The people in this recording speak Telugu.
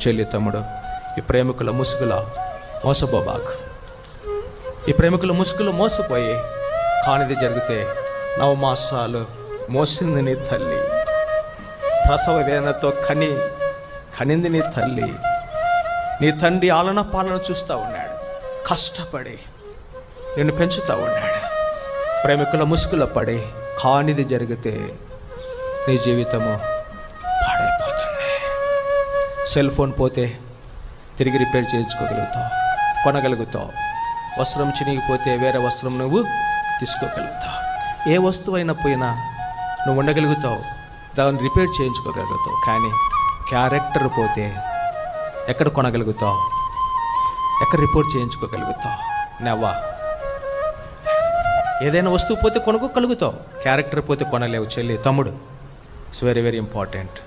చెల్లి తమ్ముడు, ఈ ప్రేమికుల ముసుగులో మోసపోబాకు. ఈ ప్రేమికుల ముసుగులో మోసపోయి కానిది జరిగితే 9 మాసాలు మోసింది నీ తల్లి, ప్రసవ వేదనతో కనింది నీ తల్లి. నీ తండ్రి ఆలన పాలన చూస్తూ ఉన్నాడు, కష్టపడి నిన్ను పెంచుతూ ఉన్నాడు. ప్రేమికుల ముసుగులో పడి కానిది జరిగితే నీ జీవితము పాడైపోతుంది. సెల్ ఫోన్ పోతే తిరిగి రిపేర్ చేయించుకోగలుగుతావు, కొనగలుగుతావు. వస్త్రం చినిగిపోతే వేరే వస్త్రం నువ్వు తీసుకోగలుగుతావు. ఏ వస్తువు అయినా పోయినా నువ్వు ఉండగలుగుతావు, దాన్ని రిపేర్ చేయించుకోగలుగుతావు. కానీ క్యారెక్టర్ పోతే ఎక్కడ కొనగలుగుతావు, ఎక్కడ రిపోర్ట్ చేయించుకోగలుగుతావు? నెవ్వా. ఏదైనా వస్తువు పోతే కొనుక్కోగలుగుతావు, క్యారెక్టర్ పోతే కొనలేవు. చెల్లి తమ్ముడు, ఇట్స్ వెరీ వెరీ ఇంపార్టెంట్.